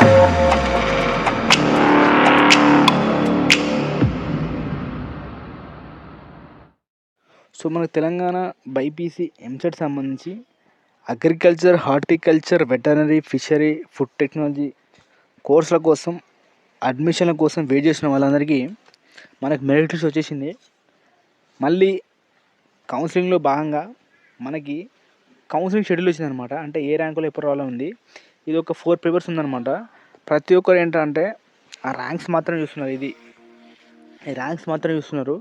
So మనకు Telangana BiPC EAMCET సంబంధించి agriculture, horticulture, veterinary, fishery, food technology కోర్సుల కోసం అడ్మిషన్ల కోసం వెయిట్ చేసిన వాళ్ళందరికీ మనకు మెరిట్ లిస్ట్ వచ్చేసింది. మళ్ళీ కౌన్సిలింగ్లో భాగంగా మనకి కౌన్సిలింగ్ షెడ్యూల్ వచ్చిందనమాట. అంటే ఏ ర్యాంకులో ఎప్పుడు రావాలో ఉంది. ఇది ఒక 4 పేపర్స్ ఉందన్నమాట. ప్రతి ఒక్కరు ఏంటంటే ఆ ర్యాంక్స్ మాత్రం చూస్తున్నారు. ఈ ర్యాంక్స్ మాత్రం చూస్తున్నారు.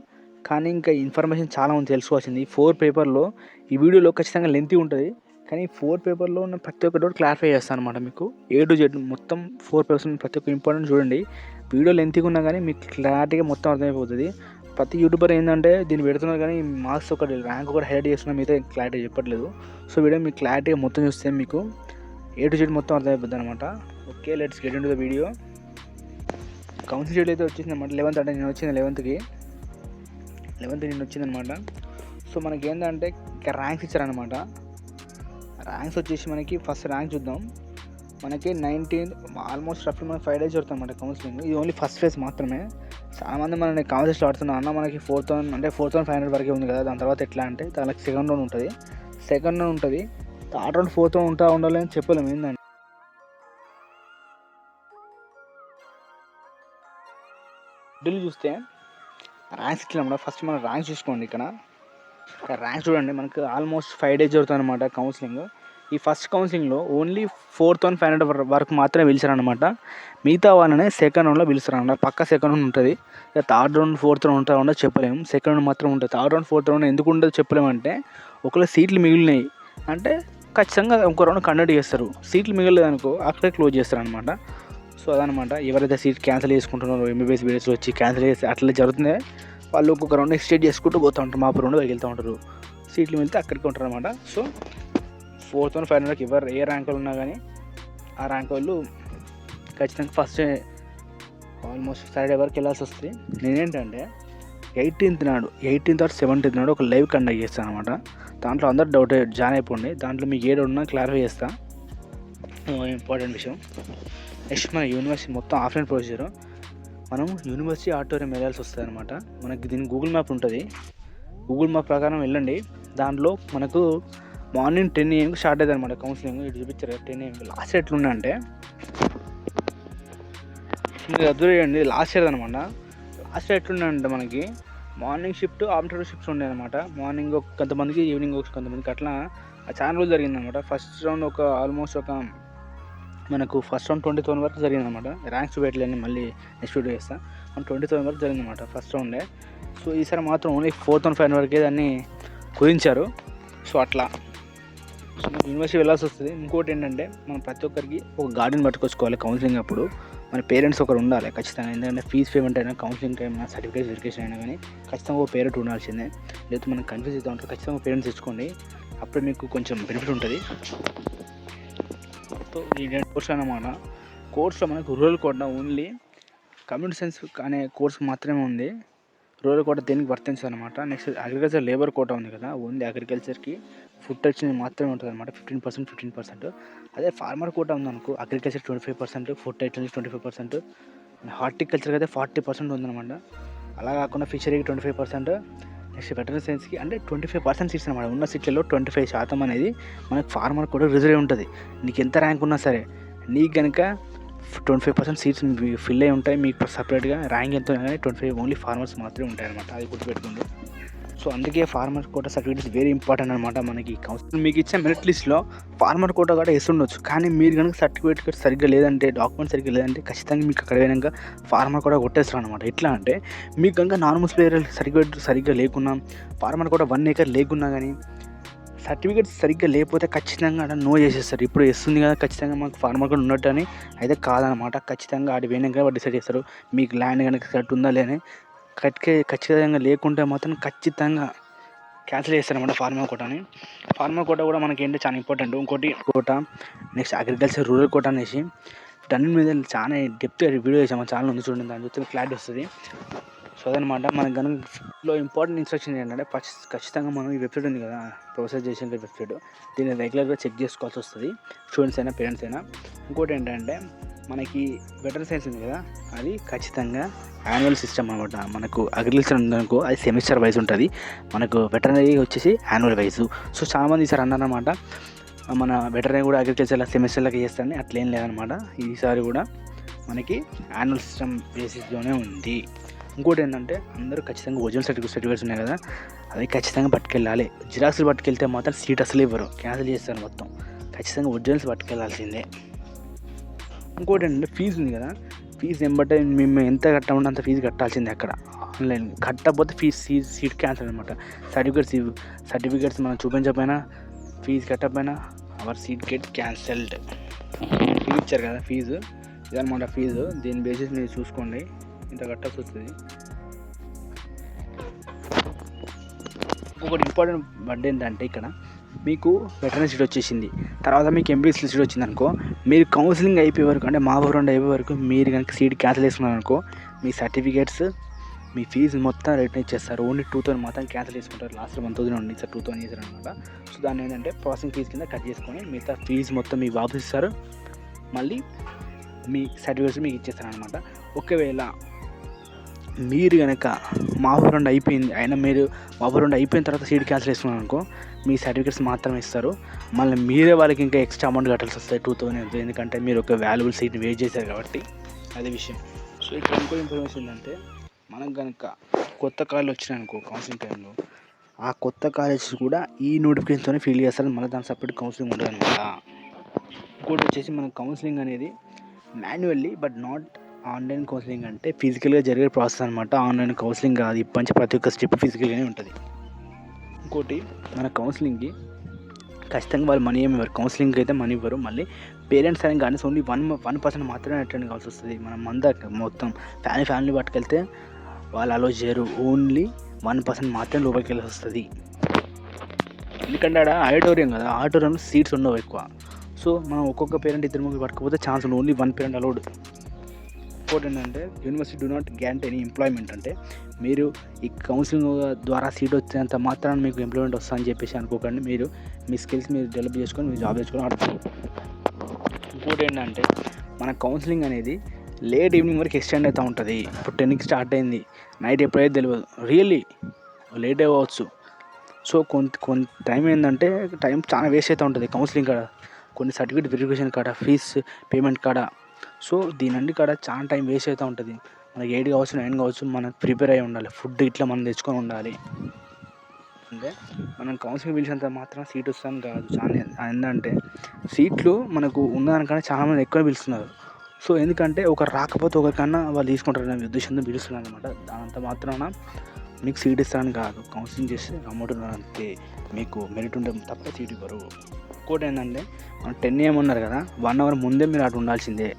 కానీ ఇంకా ఇన్ఫర్మేషన్ చాలా మంది తెలుసుకోవాల్సింది. 4 పేపర్లో ఈ వీడియోలో ఖచ్చితంగా లెంతీ ఉంటుంది. కానీ 4 పేపర్లో ఉన్న ప్రతి ఒక్క డౌట్ క్లారిఫై చేస్తాను అనమాట. మీకు A to Z మొత్తం 4 పేపర్స్ ప్రతి ఒక్క ఇంపార్టెంట్ చూడండి. వీడియో లెంతీగా ఉన్నా కానీ మీకు క్లారిటీగా మొత్తం అర్థమైపోతుంది. ప్రతి యూట్యూబర్ ఏంటంటే దీన్ని పెడుతున్నారు కానీ మార్క్స్ ఒకటి ర్యాంక్ ఒకటి హైలైట్ చేస్తున్నా మీతో క్లారిటీ చెప్పట్లేదు. సో వీడియో మీకు క్లారిటీగా మొత్తం చూస్తే మీకు A to Z మొత్తం అర్థమైపోద్ది అనమాట. Okay, let's get in to the video. Council schedule అయితే వచ్చింది అనమాట. 11th అంటే నేను వచ్చింది 11th నేను వచ్చిందనమాట. సో మనకి ఏంటంటే ర్యాంక్స్ ఇచ్చారనమాట. ర్యాంక్స్ వచ్చేసి మనకి ఫస్ట్ ర్యాంక్ చూద్దాం. మనకి 19 ఆల్మోస్ట్ రఫ్లీ మనకి 5 days జరుగుతుంది అనమాట కౌన్సిలింగ్. ఇది ఓన్లీ ఫస్ట్ ఫేజ్ మాత్రమే. చాలామంది మనకి కౌన్సిలింగ్ ఆడుతున్నారు అన్న మనకి 4,000 అంటే 4,500 వరకే ఉంది కదా, దాని తర్వాత ఎట్లా అంటే దానికి సెకండ్ రౌండ్ ఉంటుంది. థర్డ్ రౌండ్ 4,000 ఉండాలి అని చెప్పలేము. ఏంటంటే ఢిల్లీ చూస్తే ర్యాంక్స్ ఇట్లా ఫస్ట్ మనం ర్యాంక్స్ చూసుకోండి. ఇక్కడ ర్యాంక్స్ చూడండి. మనకు ఆల్మోస్ట్ 5 days జరుగుతుంది అనమాట కౌన్సిలింగ్. ఈ ఫస్ట్ కౌన్సిలింగ్లో ఓన్లీ 4,500 వరకు మాత్రమే పిలిచారనమాట. మిగతా వాళ్ళనే సెకండ్ రౌండ్లో పిలుస్తారనమాట. పక్క సెకండ్ రౌండ్ ఉంటుంది. ఇక థర్డ్ రౌండ్ 4th రౌండ్ ఉండదు చెప్పలేము. సెకండ్ రౌండ్ మాత్రం ఉంటుంది. థర్డ్ రౌండ్ 4th రౌండ్ ఎందుకు ఉండదు చెప్పలేము. అంటే ఒకవేళ సీట్లు మిగిలినాయి అంటే ఖచ్చితంగా ఇంకో రౌండ్ కండక్ట్ చేస్తారు. సీట్లు మిగలేదు అనుకో అక్కడే క్లోజ్ చేస్తారనమాట. సో అదనమాట. ఎవరైతే సీట్ క్యాన్సిల్ చేసుకుంటున్నారో MBBS బీఎస్లో వచ్చి క్యాన్సిల్ చేసి అట్లా జరుగుతుంది. వాళ్ళు ఒక్కొక్క రౌండ్ ఎక్స్టెండ్ చేసుకుంటూ పోతూ ఉంటారు. మా రౌండ్ వెళ్తూ ఉంటారు. సీట్లు వెళ్తే అక్కడికి ఉంటారు అనమాట. సో 4,500కి ఎవరు ఏ ర్యాంకులు ఉన్నా కానీ ఆ ర్యాంక్ వాళ్ళు ఖచ్చితంగా ఫస్ట్ ఆల్మోస్ట్ Saturday వరకు వెళ్ళాల్సి వస్తుంది. నేనేంటంటే 18th or 17th నాడు ఒక లైవ్ కండక్ట్ చేస్తాను అనమాట. దాంట్లో అందరు డౌట్ జాయిన్ అయిపోండి. దాంట్లో మీకు ఏ డౌట్ ఉన్నా క్లారిఫై చేస్తాను. ఇంపార్టెంట్ విషయం. నెక్స్ట్ మన యూనివర్సిటీ మొత్తం ఆఫ్లైన్ ప్రొసీజర్. మనం యూనివర్సిటీ ఆడిటోరియం వెళ్ళాల్సి వస్తుంది అనమాట. మనకి దీనికి గూగుల్ మ్యాప్ ఉంటుంది. గూగుల్ మ్యాప్ ప్రకారం వెళ్ళండి. దాంట్లో మనకు మార్నింగ్ 10 AM స్టార్ట్ అవుతుంది అనమాట కౌన్సిలింగ్. ఇటు చూపించారు 10 AM. లాస్ట్ ఇయర్ ఎట్లుందంటే మీరు అబ్జర్వ్ చేయండి. లాస్ట్ ఇయర్ అనమాట. లాస్ట్ ఇయర్ ఎట్లుందంటే మనకి మార్నింగ్ షిఫ్ట్, ఆఫ్టర్నూన్ షిఫ్ట్స్ ఉండే అనమాట. మార్నింగ్ కొంతమందికి, ఈవినింగ్ కొంతమందికి, అట్లా చాలా రోజులు జరిగిందనమాట. ఫస్ట్ రౌండ్ ఆల్మోస్ట్ మనకు ఫస్ట్ రౌండ్ 20,000 వరకు జరిగిందనమాట. ర్యాంక్స్ పెట్టలేని మళ్ళీ నెక్స్ట్ వీడియో చేస్తాను. 20,000 వరకు జరిగిందనమాట ఫస్ట్ రౌండే. సో ఈసారి మాత్రం ఓన్లీ 4,500 వరకే దాన్ని కుదించారు. సో అట్లా యూనివర్సిటీ వెళ్ళాల్సి వస్తుంది. ఇంకోటి ఏంటంటే మనం ప్రతి ఒక్కరికి ఒక గార్డెన్ పట్టుకొచ్చుకోవాలి కౌన్సిలింగ్ అప్పుడు. మన పేరెంట్స్ ఒకరు ఉండాలి ఖచ్చితంగా. ఎందుకంటే ఫీజ్ పేమెంట్ అయినా, కౌన్సిలింగ్ అయినా, సర్టిఫికేట్ వెరిఫికేషన్ అయినా కానీ ఖచ్చితంగా ఒక పేరెంట్ ఉండాల్సిందే. లేకపోతే మనం కన్ఫ్యూజ్ అవుతూ ఉంటారు. ఖచ్చితంగా ఒక పేరెంట్స్ తెచ్చుకోండి. అప్పుడు మీకు కొంచెం బెనిఫిట్ ఉంటుంది. సో ఈ కోర్స్ అన్నమాట. కోర్సులో మనకు rural quota only community science అనే కోర్సు మాత్రమే ఉంది. రూరల్ కోటా దేనికి వర్తించదు అనమాట. నెక్స్ట్ అగ్రికల్చర్ లేబర్ కోటా ఉంది కదా, ఓన్లీ అగ్రికల్చర్కి, ఫుడ్ టెక్స్టైల్ మాత్రమే ఉంటుంది అనమాట. 15%. అదే ఫార్మర్ కోటా ఉందనుకో అగ్రికల్చర్ 25%, ఫుడ్ టెక్స్టైల్ 25%, హార్టికల్చర్కి అయితే 40% ఉందన్నమాట. అలా కాకుండా ఫిషరీకి 25%, నెక్స్ట్ వెటర్నరీ సైన్స్కి అంటే 25% సీట్స్ అనమాట. ఉన్న సీట్లలో 25% అనేది మనకు ఫార్మర్ కూడా రిజర్వ్ ఉంటుంది. నీకు ఎంత ర్యాంక్ ఉన్నా సరే నీకు కనుక 25% సీట్స్ ఫిల్ అయి ఉంటాయి. మీకు సపరేట్గా ర్యాంక్ ఎంత ఉన్నా కానీ 25 ఓన్లీ ఫార్మర్స్ మాత్రమే ఉంటాయి అనమాట. అది గుర్తుపెట్టుకోండి. సో అందుకే farmer quota certificate is very important అనమాట. మనకి కౌన్సిల్ మీకు ఇచ్చే మెరిట్ లిస్ట్లో ఫార్మర్ కోటా కూడా వేసి ఉండొచ్చు. కానీ మీరు కనుక సర్టిఫికేట్ సరిగ్గా లేదంటే, డాక్యుమెంట్ సరిగ్గా లేదంటే ఖచ్చితంగా మీకు అక్కడ పోయినాక ఫార్మర్ కోటా కొట్టేస్తారు అనమాట. ఎట్లా అంటే మీకు కనుక నార్మల్ ప్లేయర్ సర్టిఫికేట్ సరిగ్గా లేకున్నా, ఫార్మర్ కోటా 1 acre లేకున్నా కానీ సర్టిఫికేట్ సరిగ్గా లేకపోతే ఖచ్చితంగా అక్కడ నో చేసేస్తారు. ఇప్పుడు వస్తుంది కదా ఖచ్చితంగా మాకు ఫార్మర్ కూడా ఉన్నట్టు అని అయితే కాదనమాట. ఖచ్చితంగా ఆడి పోయినాక డిసైడ్ చేస్తారు మీకు ల్యాండ్ కనుక కరెక్ట్ ఉందా లేని. ఖచ్చితంగా లేకుంటే మాత్రం ఖచ్చితంగా క్యాన్సిల్ చేస్తారనమాట ఫార్మర్ కోటాని. ఫార్మర్ కోటా కూడా మనకి ఏంటి చాలా ఇంపార్టెంట్. ఇంకోటి quota, next agriculture rural quota అనేసి వీటన్నిటి మీద చాలా డెప్త్ వీడియో చేసాము. ఛానల్ ఉంది చూడండి, దాని చూస్తే క్లారిటీ వస్తుంది. సో అదనమాట. మనకు కనుక ఇంపార్టెంట్ ఇన్స్ట్రక్షన్ ఏంటంటే ఖచ్చితంగా మనం ఈ వెబ్సైట్ ఉంది కదా, ప్రొసెస్ చేసిన వెబ్సైట్, దీన్ని రెగ్యులర్గా చెక్ చేసుకోవాల్సి వస్తుంది, స్టూడెంట్స్ అయినా పేరెంట్స్ అయినా. ఇంకోటి ఏంటంటే మనకి వెటరనరీ సైన్స్ ఉంది కదా, అది ఖచ్చితంగా యాన్యువల్ సిస్టమ్ అనమాట. మనకు అగ్రికల్చర్ ఉందనుకో అది సెమిస్టర్ వైజ్ ఉంటుంది, మనకు వెటరనరీ వచ్చేసి యాన్యువల్ వైజు. సో చాలామంది ఈసారి అన్నారనమాట మన వెటరనరీ కూడా అగ్రికల్చర్లో సెమిస్టర్లకి చేస్తారని. అట్లేం లేదనమాట, ఈసారి కూడా మనకి యాన్యువల్ సిస్టమ్ బేసిస్లోనే ఉంది. ఇంకోటి ఏంటంటే అందరూ ఖచ్చితంగా ఒరిజినల్ సర్టిఫికేట్స్ ఉన్నాయి కదా, అవి ఖచ్చితంగా పట్టుకెళ్ళాలి. జిరాక్స్లు పట్టుకెళ్తే మాత్రం సీట్ అసలు ఇవ్వరు, క్యాన్సిల్ చేస్తారు మొత్తం. ఖచ్చితంగా ఒరిజినల్స్ పట్టుకెళ్ళాల్సిందే. ఇంకోటి ఏంటంటే ఫీజు ఉంది కదా, ఫీజు ఎంబటే మేము ఎంత కట్టమంటే అంత ఫీజు కట్టాల్సిందే అక్కడ. ఆన్లైన్ కట్టకపోతే సీట్ క్యాన్సిల్ అనమాట. సర్టిఫికేట్స్ మనం చూపించకపోయినా, ఫీజు కట్టకపోయినా our seat get cancelled. Fees ఇచ్చారు కదా, ఫీజు ఇదనమాట. ఫీజు దీని బేసిస్ మీరు చూసుకోండి, ఇంత కట్టాల్సి వస్తుంది. ఇంకొకటి ఇంపార్టెంట్ వర్డ్ ఏంటంటే ఇక్కడ మీకు వెటరనరీ సీట్ వచ్చేసింది, తర్వాత మీకు ఎంబీబీఎస్ సీట్ వచ్చింది అనుకో, మీరు కౌన్సిలింగ్ అయిపోయే వరకు అంటే మా ఊరు అయిపోయే వరకు మీరు కనుక సీట్ క్యాన్సిల్ చేసుకున్నారు అనుకో, మీ సర్టిఫికేట్స్ మీ ఫీజు మొత్తం రిటర్న్ ఇచ్చేస్తారు. ఓన్లీ 2000 మాత్రం క్యాన్సిల్ చేసుకుంటారు. లాస్ట్ 1000 ఉండి సార్ 2000 చేశారు అనమాట. సో దాన్ని ఏంటంటే ప్రాసెసింగ్ ఫీజు కింద కట్ చేసుకొని మిగతా ఫీజు మొత్తం మీకు వాపస్ ఇస్తారు. మళ్ళీ మీ సర్టిఫికేట్స్ మీకు ఇచ్చేస్తారు అనమాట. ఒకవేళ మీరు కనుక మా ఊరు అయిపోయింది అయినా మీరు మా ఊరు అయిపోయిన తర్వాత సీట్ క్యాన్సిల్ చేసుకున్నారు అనుకో, మీ సర్టిఫికేట్స్ మాత్రమే ఇస్తారు. మళ్ళీ మీరే వాళ్ళకి ఇంకా ఎక్స్ట్రా అమౌంట్ కట్టాల్సి వస్తాయి 2000. ఎందుకంటే మీరు ఒక వాల్యుబుల్ సీట్ని వేస్ట్ చేశారు కాబట్టి, అదే విషయం. సో ఇక్కడ ఇంకో ఇన్ఫర్మేషన్ ఏంటంటే, మనకు కనుక కొత్త కాలేజ్ వచ్చినాయి అనుకో కౌన్సిలింగ్ టైంలో, ఆ కొత్త కాలేజ్ కూడా ఈ నోటిఫికేషన్తోనే ఫీల్ చేస్తారు. మళ్ళీ దాని సపరేట్ కౌన్సిలింగ్ ఉండదు అనమాట. ఇంకోటి వచ్చేసి మన కౌన్సిలింగ్ అనేది manually but not online counselling, అంటే ఫిజికల్గా జరిగే ప్రాసెస్ అనమాట. ఆన్లైన్ కౌన్సిలింగ్ కాదు, ఇప్పటి ప్రతి ఒక్క స్టెప్ ఫిజికల్గానే ఉంటుంది. ఇంకోటి మన కౌన్సిలింగ్కి ఖచ్చితంగా వాళ్ళు మనీ ఏమి ఇవ్వరు, కౌన్సిలింగ్కి అయితే మనీ ఇవ్వరు. మళ్ళీ పేరెంట్స్ అని కానీ ఓన్లీ 1% మాత్రమే అటెండ్ కావాల్సి వస్తుంది. మనం మొత్తం ఫ్యామిలీ పట్టుకెళ్తే వాళ్ళు అలో చేయరు, ఓన్లీ 1% మాత్రమే లోపలికి వెళ్ళాల్సి వస్తుంది. ఎందుకంటే ఆడ ఆడిటోరియం కదా, ఆడిటోరియంలో సీట్స్ ఉండవు ఎక్కువ. సో మనం ఒక్కొక్క పేరెంట్ 2-3 పట్టుకపోతే ఛాన్స్ ఉంది, ఓన్లీ 1 పేరెంట్ అలౌడ్. ఇంకోటి ఏంటంటే university do not guarantee any employment, అంటే మీరు ఈ కౌన్సిలింగ్ ద్వారా సీట్ వచ్చేంత మాత్రాన మీకు ఎంప్లాయ్మెంట్ వస్తుందని చెప్పేసి అనుకోకండి. మీరు మీ స్కిల్స్ మీరు డెవలప్ చేసుకొని మీరు జాబ్ చేసుకొని ఆడుతుంది. ఇంకోటి ఏంటంటే మన కౌన్సిలింగ్ అనేది లేట్ ఈవినింగ్ వరకు ఎక్స్టెండ్ అవుతూ ఉంటుంది. ఇప్పుడు 10కి స్టార్ట్ అయింది, నైట్ ఎప్పుడైతే తెలియదు, రియల్లీ లేట్ అవ్వచ్చు. సో కొంత టైం ఏంటంటే టైం చాలా వేస్ట్ అవుతూ ఉంటుంది కౌన్సిలింగ్ కాడ, కొన్ని సర్టిఫికేట్ వెరిఫికేషన్ కాడ, ఫీజ్ పేమెంట్ కాడ. సో దీని అన్ని కాడ చాలా టైం వేస్ట్ అవుతూ ఉంటుంది. మనకి 8 కావచ్చు 9 కావచ్చు, మనం ప్రిపేర్ అయ్యి ఉండాలి, ఫుడ్ ఇట్లా మనం తెచ్చుకొని ఉండాలి. అంటే మనం కౌన్సిలింగ్ పిలిచినంత మాత్రం సీట్ వస్తాను కాదు. చాలా ఏంటంటే సీట్లు మనకు ఉన్నదానికన్నా చాలామంది ఎక్కువ పిలుస్తున్నారు. సో ఎందుకంటే ఒకరు రాకపోతే ఒకరికన్నా వాళ్ళు తీసుకుంటారనే ఉద్దేశంతో పిలుస్తున్నారు అనమాట. దానంత మాత్రాన మీకు సీట్ ఇస్తారని కాదు, కౌన్సిలింగ్ చేస్తే అమౌంట్ అంతే, మీకు మెరిట్ ఉంటే తప్ప సీట్ ఇవ్వరు. ఇంకోటి ఏంటంటే మనం 10 AM ఉన్నారు కదా, 1 hour ముందే మీరు అటు ఉండాల్సిందే.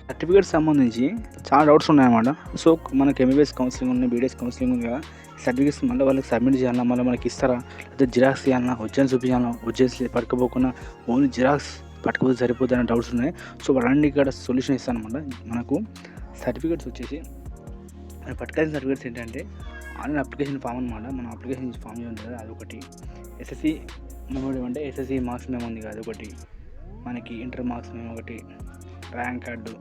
సర్టిఫికేట్స్ సంబంధించి చాలా డౌట్స్ ఉన్నాయన్నమాట. సో మనకి ఎంబీబీఎస్ కౌన్సిలింగ్ ఉంది, బీడీఎస్ కౌన్సిలింగ్ ఉంది కదా, సర్టిఫికేట్స్ మళ్ళీ వాళ్ళకి సబ్మిట్ చేయాలన్నా, మళ్ళీ మనకి ఇస్తారా, లేదా జిరాక్స్ చేయాలన్నా, ఒరిజినల్స్ చూపించాలన్నా, ఒరిజినల్స్ పట్టుకోపోకుండా ఓన్లీ జిరాక్స్ పట్టుకోపోతే సరిపోతుంది అనే డౌట్స్ ఉన్నాయి. సో వాళ్ళండి ఇక్కడ సొల్యూషన్ ఇస్తాను అనమాట. మనకు సర్టిఫికేట్స్ వచ్చేసి మనం పట్టుకోవాల్సిన సర్టిఫికేట్స్ ఏంటంటే ఆన్లైన్ అప్లికేషన్ ఫామ్ అనమాట. మనం అప్లికేషన్ ఫామ్ ఉంది కదా, అదొకటి. ఎస్ఎస్సి మేము అంటే ఎస్ఎస్సి మార్క్స్ మేము ఉంది కదా, అదొకటి. మనకి ఇంటర్ మార్క్స్ మేము ఒకటి, ర్యాంక్ కార్డు,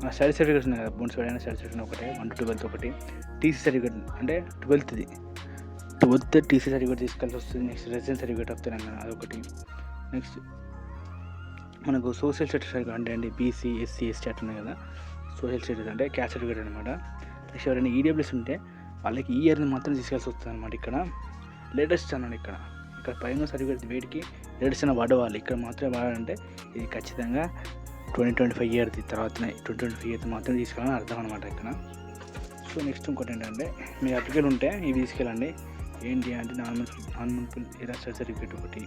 మన స్టడీ సర్టిఫికేట్స్ ఉన్నాయి కదా, బోన్స్ స్టడీ స్టడీ సర్టిఫికేట్ ఒకటి, 1 to 12 ఒకటి, టీసీ సర్టిఫికేట్ అంటే 12th టీసీ సర్టిఫికేట్ తీసుకెళ్ళి వస్తుంది. నెక్స్ట్ రెసిడెన్స్ సర్టిఫికేట్ వస్తుంది కదా, అదొకటి. నెక్స్ట్ మనకు సోషల్ సర్టిఫికేట్ అంటే అండి బీసీ ఎస్సీ ఎస్టీ అట్లున్నాయి కదా, సోషల్ స్టేటస్ అంటే క్యాస్ట్ సర్టిఫికేట్ అనమాట. నెక్స్ట్ ఎవరైనా ఈడబ్ల్యూఎస్ ఉంటే వాళ్ళకి ఈ ఇయర్ని మాత్రం తీసుకెళ్ళి వస్తుంది అనమాట. ఇక్కడ లేటెస్ట్ అన్నాడు, ఇక్కడ పైన సర్టిఫికేట్ వేటికి లేటెస్ట్ అయినా వాడవాలి, ఇక్కడ మాత్రమే వాడాలంటే ఇది ఖచ్చితంగా 2025 ఇయర్ తర్వాతనే 2025 ఇయర్ మాత్రం తీసుకెళ్ళాలని అర్థం అనమాట ఇక్కడ. సో నెక్స్ట్ ఇంకోటి ఏంటంటే మీ అప్లికేట్ ఉంటే ఇవి తీసుకెళ్ళండి. ఏంటి అంటే నార్మల్ ఇరాస్టర్ సర్టిఫికేట్ ఒకటి,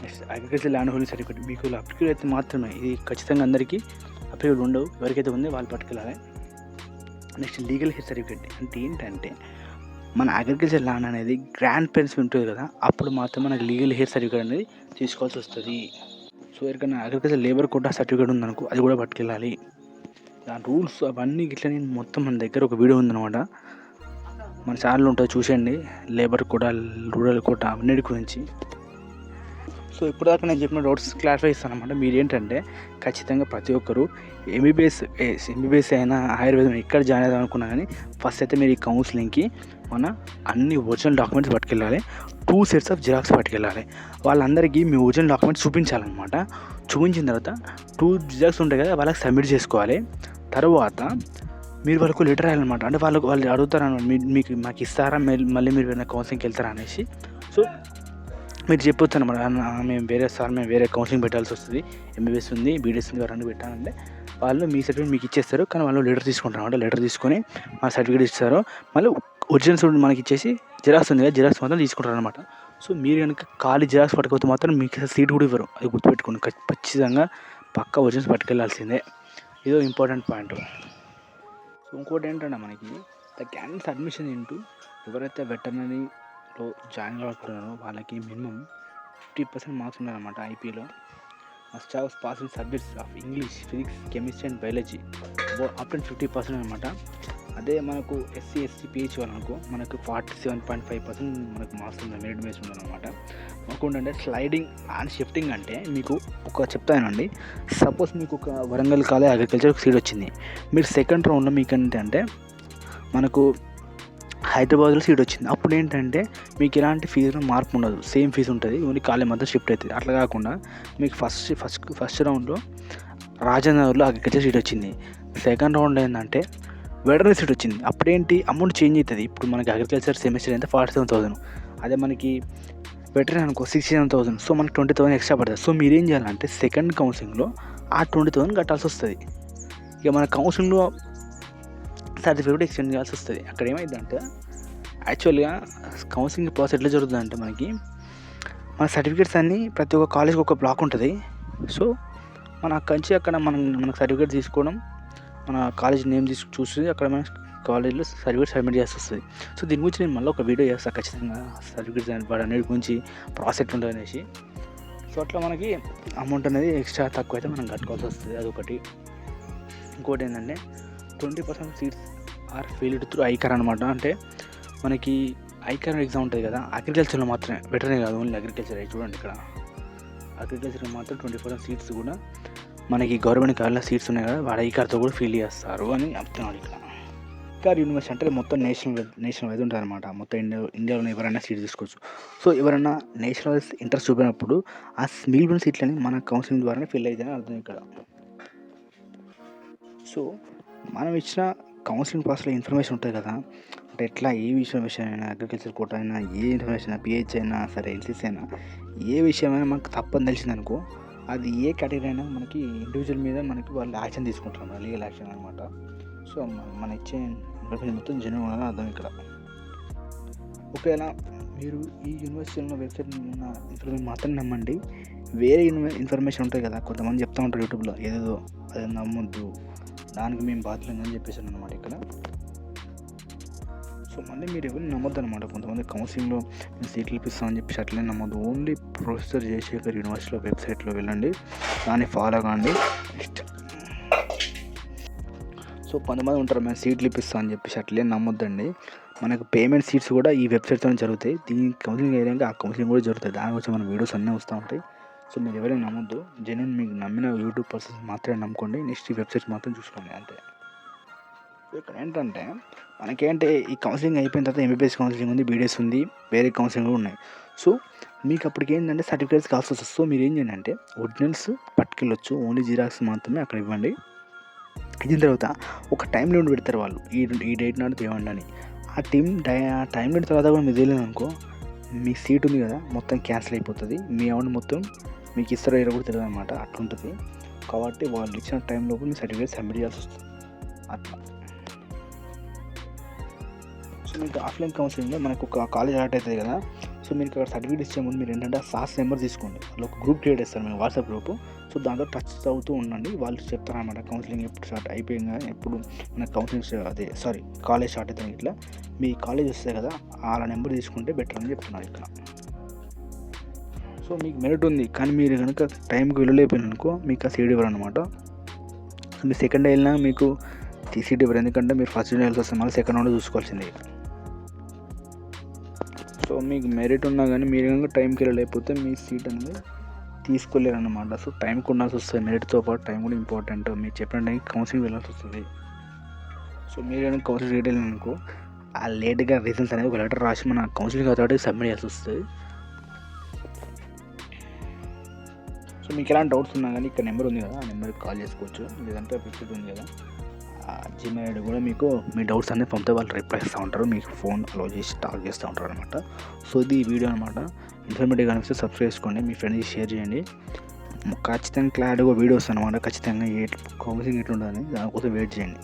next agriculture land holding certificate. మీకు అప్లికేట్ అయితే మాత్రమే, ఇది ఖచ్చితంగా అందరికీ అప్లికేట్ ఉండవు, ఎవరికైతే ఉందో వాళ్ళు పట్టుకెళ్ళాలి. నెక్స్ట్ లీగల్ హెయిర్ సర్టిఫికేట్ అంటే ఏంటంటే మన అగ్రికల్చర్ ల్యాండ్ అనేది గ్రాండ్ పేరెంట్స్ ఉంటుంది కదా, అప్పుడు మాత్రం మనకి లీగల్ హెయిర్ సర్టిఫికేట్ అనేది తీసుకోవాల్సి వస్తుంది. సో ఎవరికైనా అగ్రికల్చర్ లేబర్ కోటా సర్టిఫికేట్ ఉందనుకో, అది కూడా పట్టుకెళ్ళాలి. దాని రూల్స్ అవన్నీ ఇట్లా నేను మొత్తం మన దగ్గర ఒక వీడియో ఉందన్నమాట, మన ఛానల్ ఉంటుంది చూసేయండి. లేబర్ కోటా, రూరల్ కోటా అన్నిటి గురించి. సో ఇప్పటిదాకా నేను చెప్పిన డౌట్స్ క్లారిఫై ఇస్తాను అనమాట. మీరేంటంటే ఖచ్చితంగా ప్రతి ఒక్కరు ఎంబీబీఎస్ అయినా ఆయుర్వేదం ఎక్కడ జాయిన్ అవుదాం అనుకున్నా కానీ ఫస్ట్ అయితే మీరు ఈ కౌన్సిలింగ్కి మన అన్ని ఒరిజినల్ డాక్యుమెంట్స్ పట్టుకెళ్ళాలి. 2 sets ఆఫ్ జిరాక్స్ పట్టుకెళ్ళాలి. వాళ్ళందరికీ మీ ఒరిజినల్ డాక్యుమెంట్స్ చూపించాలన్నమాట. చూపించిన తర్వాత 2 జిరాక్స్ ఉంటాయి కదా, వాళ్ళకి సబ్మిట్ చేసుకోవాలి. తర్వాత మీరు వాళ్ళకు లెటర్ రాయాలన్నమాట. అంటే వాళ్ళు అడుగుతారన్నమాట, మాకు ఇస్తారా, మళ్ళీ మీరు ఏమైనా కౌన్సిలింగ్కి వెళ్తారా అనేసి. సో మీరు చెప్పొచ్చు అనమాట, మేము వేరే కౌన్సిలింగ్ పెట్టాల్సి వస్తుంది, ఎంబీబీఎస్ ఉంది, బీడీఎస్ ఉంది, రెండు పెట్టాలంటే వాళ్ళు మీ సర్టిఫికేట్ మీకు ఇచ్చేస్తారు. కానీ వాళ్ళు లెటర్ తీసుకుంటారు అనమాట. లెటర్ తీసుకొని మా సర్టిఫికేట్ ఇస్తారు. మళ్ళీ ఒరిజినల్స్ మనకి ఇచ్చేసి జిరాక్స్ ఉంది కదా, జిరాక్స్ మాత్రం తీసుకుంటారు అనమాట. సో మీరు కనుక ఖాళీ జిరాక్స్ పట్టుకపోతే మాత్రం మీకు సీట్ కూడా ఇవ్వరు. అది గుర్తుపెట్టుకోండి. ఖచ్చితంగా పక్కా ఒరిజినల్స్ పట్టుకెళ్ళాల్సిందే. ఇదో ఇంపార్టెంట్ పాయింట్. సో ఇంకోటి ఏంటంటే మనకి ద క్యాండిడేట్స్ అడ్మిషన్ ఇంటూ ఎవరైతే వెటర్నరీలో జాయిన్ అవ్వకపోతున్నారో వాళ్ళకి మినిమం 50% మార్క్స్ ఉన్నాయన్నమాట. ఐపీలో must have passing subjects of English, physics, chemistry and biology up to 50% అనమాట. అదే మనకు ఎస్సీ, పిహెచ్ వాళ్ళకు మనకు 47.5% మనకు మార్క్స్ ఉంది, మెరిట్ బేస్ ఉందన్నమాట. మాకు ఏంటంటే స్లైడింగ్ అండ్ షిఫ్టింగ్ అంటే మీకు ఒక చెప్తానండి. సపోజ్ మీకు ఒక వరంగల్ కాలేజ్ అగ్రికల్చర్ సీట్ వచ్చింది. మీరు సెకండ్ రౌండ్లో మీకు ఏంటంటే మనకు హైదరాబాద్లో సీట్ వచ్చింది. అప్పుడు ఏంటంటే మీకు ఎలాంటి ఫీజులో మార్పు ఉండదు, సేమ్ ఫీజు ఉంటుంది, ఓన్లీ కాలేజ్ మాత్రం షిఫ్ట్ అవుతుంది. అట్లా కాకుండా మీకు ఫస్ట్ రౌండ్లో రాజనగర్లో అగ్రికల్చర్ సీట్ వచ్చింది. సెకండ్ రౌండ్ ఏంటంటే వెటర్నరీ సీట్ వచ్చింది. అప్పుడేంటి అమౌంట్ చేంజ్ అవుతుంది. ఇప్పుడు మనకి అగ్రికల్చర్ సెమిస్టర్ అయితే 47,000, అదే మనకి వెటర్నరీ అనుకో 67,000. సో మనకి 20,000 ఎక్స్ట్రా పడుతుంది. సో మీరేం చేయాలంటే సెకండ్ కౌన్సిలింగ్లో ఆ 20,000 కట్టాల్సి వస్తుంది. ఇక మన కౌన్సిలింగ్లో సర్టిఫికేట్ ఎక్స్టెండ్ చేయాల్సి వస్తుంది. అక్కడ ఏమైందంటే యాక్చువల్గా కౌన్సిలింగ్ ప్రాసెస్ ఎట్లా జరుగుతుందంటే మన సర్టిఫికేట్స్ అన్నీ ప్రతి ఒక్క కాలేజ్కి ఒక బ్లాక్ ఉంటుంది. సో మన అక్కడి నుంచి అక్కడ మనకు సర్టిఫికేట్ తీసుకోవడం, మన కాలేజ్ నేమ్ చూసి అక్కడ మన కాలేజ్లో సర్టిఫికేట్ సబ్మిట్ చేసి వస్తుంది. సో దీని గురించి నేను మళ్ళీ ఒక వీడియో చేస్తాను ఖచ్చితంగా, సర్టిఫికేట్స్ వాటి గురించి ప్రాసెస్ ఉంటుంది అనేసి. సో అట్లా మనకి అమౌంట్ అనేది ఎక్స్ట్రా తక్కువ అయితే మనం కట్టుకోవాల్సి వస్తుంది. అదొకటి. ఇంకోటి ఏంటంటే 20% seats are failed through ICAR అనమాట. అంటే మనకి ఐకార్ ఎగ్జామ్ ఉంటుంది కదా, అగ్రికల్చర్లో మాత్రమే, వెటర్నరీ కాదు, ఓన్లీ అగ్రికల్చర్. అవి చూడండి, ఇక్కడ అగ్రికల్చర్లో మాత్రం 20% సీట్స్ కూడా మనకి గవర్నమెంట్ కాలేజ్లో సీట్స్ ఉన్నాయి కదా, వాడు ఐకార్తో కూడా ఫీల్ చేస్తారు అని చెప్తున్నాడు. ఇక్కడ ఐకార్ యూనివర్సిటీ అంటే మొత్తం నేషనల్ వైజ్ ఉంటుంది అనమాట. మొత్తం ఇండియాలో ఎవరైనా సీట్ తీసుకోవచ్చు. సో ఎవరైనా నేషనల్ వైజ్ ఇంట్రెస్ట్ చూపినప్పుడు ఆ మిగిలిన సీట్లని మన కౌన్సిలింగ్ ద్వారానే ఫిల్ అవుతాయని అర్థం ఇక్కడ. సో మనం ఇచ్చిన కౌన్సిలింగ్ ప్రాసెస్లో ఇన్ఫర్మేషన్ ఉంటుంది కదా, అంటే ఎట్లా ఏ ఇన్ఫర్మేషన్ అయినా, అగ్రికల్చర్ కోట అయినా, ఏ ఇన్ఫర్మేషన్ అయినా, పిహెచ్ అయినా సరే, ఎల్సీసీ అయినా, ఏ విషయమైనా మనకు తప్పని తెలిసిందనుకో, అది ఏ కేటగిరీ అయినా మనకి ఇండివిజువల్ మీద మనకి వాళ్ళు యాక్షన్ తీసుకుంటారు, లీగల్ యాక్షన్ అనమాట. సో మన ఇచ్చే ఇన్ఫర్మేషన్ మొత్తం జెన్యూన్ అని అర్థం ఇక్కడ. ఒకవేళ మీరు ఈ యూనివర్సిటీలో వెబ్సైట్ ఉన్న ఇన్ఫర్మేషన్ మాత్రం నమ్మండి. వేరే ఇన్ఫర్మేషన్ ఉంటుంది కదా, కొంతమంది చెప్తూ ఉంటారు యూట్యూబ్లో, ఏదేదో అది నమ్మొద్దు, దానికి మేము బాధ్యులం అని చెప్పేసాను అనమాట ఇక్కడ. సో మళ్ళీ మీరు ఎవరిని నమ్మొద్దు అనమాట. కొంతమంది కౌన్సిలింగ్లో మేము సీట్లు ఇప్పిస్తామని చెప్పేసి అట్లనే నమ్మొద్దు. ఓన్లీ ప్రొఫెసర్ జయశేఖర్ యూనివర్సిటీలో వెబ్సైట్లో వెళ్ళండి, దాన్ని ఫాలో కాండి. నెక్స్ట్ సో కొంతమంది ఉంటారు, మేము సీట్లు ఇప్పిస్తాం అని చెప్పేసి అట్లే నమ్మొద్దండి. మనకు పేమెంట్ సీట్స్ కూడా ఈ వెబ్సైట్తో జరుగుతాయి. దీని కౌన్సిలింగ్ అయ్యాక ఆ కౌన్సిలింగ్ కూడా జరుగుతాయి. దాని గురించి మన వీడియోస్ అన్నీ వస్తూ ఉంటాయి. సో మీరు ఎవరైనా నమ్మొద్దు, జెన్యూన్ మీకు నమ్మిన యూట్యూబ్ పర్సన్స్ మాత్రమే నమ్ముకోండి. నెక్స్ట్ ఈ వెబ్సైట్స్ మాత్రం చూసుకోండి అంతే. సో ఇక్కడ ఏంటంటే మనకేంటి, ఈ కౌన్సిలింగ్ అయిపోయిన తర్వాత ఎంబీబీఎస్ కౌన్సిలింగ్ ఉంది, బీడీఎస్ ఉంది, వేరే కౌన్సిలింగ్ కూడా ఉన్నాయి. సో మీకు అప్పటికి ఏంటంటే సర్టిఫికేట్స్ కావాల్సి వస్తుంది. సో మీరు ఏం చేయండి అంటే ఒరిజినల్స్ పట్టుకెళ్ళొచ్చు, ఓన్లీ జిరాక్స్ మాత్రమే అక్కడ ఇవ్వండి. ఇచ్చిన తర్వాత ఒక టైం లిమిట్ పెడతారు వాళ్ళు, ఈ డేట్ నాడు తేవండి అని. ఆ టైం లిమిట్ తర్వాత కూడా మీరు తెలియదు అనుకో, మీ సీట్ ఉంది కదా మొత్తం క్యాన్సిల్ అయిపోతుంది. మీ అమౌంట్ మొత్తం మీకు ఇస్తారో కూడా తెలియదు అనమాట. అట్లుంటుంది. కాబట్టి వాళ్ళు ఇచ్చిన టైంలోపు మీ సర్టిఫికేట్ సబ్మిట్ చేయాల్సి వస్తుంది అట్లా. సో మీకు ఆఫ్లైన్ కౌన్సిలింగ్లో మనకు ఒక కాలేజ్ స్టార్ట్ అవుతుంది కదా, సో మీకు అక్కడ సర్టిఫికేట్ ఇచ్చే ముందు మీరు ఏంటంటే సాస్ నెంబర్ తీసుకోండి. వాళ్ళు ఒక గ్రూప్ క్రియేట్ చేస్తారు, మేము వాట్సాప్ గ్రూప్. సో దాంతో టచ్ అవుతూ ఉండండి. వాళ్ళు చెప్తారనమాట కౌన్సిలింగ్ ఎప్పుడు స్టార్ట్ అయిపోయింది, ఎప్పుడు మన కౌన్సిలింగ్ కాలేజ్ స్టార్ట్ అవుతుంది. ఇట్లా మీ కాలేజ్ వస్తుంది కదా, వాళ్ళ నెంబర్ తీసుకుంటే బెటర్ అని చెప్తున్నారు ఇక్కడ. సో మీకు మెరిట్ ఉంది కానీ మీరు కనుక టైంకి వెళ్ళలేకపోయినారనుకో మీకు ఆ సీట్ ఇవ్వరు అనమాట. సో మీరు సెకండ్ డే వెళ్ళినా మీకు సీట్ ఇవ్వరు, ఎందుకంటే మీరు ఫస్ట్ డే వెళ్ళి వస్తే మళ్ళీ సెకండ్ రౌండ్ చూసుకోవాల్సిందే. సో మీకు మెరిట్ ఉన్నా కానీ మీరు కనుక టైంకి వెళ్ళలేకపోతే మీ సీట్ అనేది తీసుకోలేరు అన్నమాట. సో టైంకి ఉండాల్సి వస్తుంది. మెరిట్తో పాటు టైం కూడా ఇంపార్టెంట్. మీరు చెప్పిన టైంకి కౌన్సిలింగ్ వెళ్ళాల్సి వస్తుంది. సో మీరు కనుక కౌన్సిలింగ్ రేట్ వెళ్ళిననుకో ఆ లేట్గా రిజల్ట్స్ అనేది ఒక లెటర్ రాసి మన కౌన్సిలింగ్ అథారిటీకి సబ్మిట్ చేయాల్సి వస్తుంది. సో మీకు ఎలాంటి డౌట్స్ ఉన్నా కానీ ఇక్కడ నెంబర్ ఉంది కదా, ఆ నెంబర్కి కాల్ చేసుకోవచ్చు. లేదంటే వెబ్సైట్ ఉంది కదా, జీమెయిల్ ఐడి కూడా మీకు మీ డౌట్స్ అనేది పంపితే వాళ్ళు రిప్లై ఇస్తూ ఉంటారు. మీకు ఫోన్ అలో చేసి టాక్ చేస్తూ ఉంటారు అనమాట. సో ఇది వీడియో అనమాట. ఇన్ఫర్మేటివ్గా అనిపిస్తే సబ్స్క్రైబ్ చేసుకోండి, మీ ఫ్రెండ్స్కి షేర్ చేయండి. ఖచ్చితంగా క్లారిటీగా వీడియోస్ అనమాట. ఖచ్చితంగా కౌన్సిలింగ్ ఎట్లుంటుందని దానికోసం వెయిట్ చేయండి.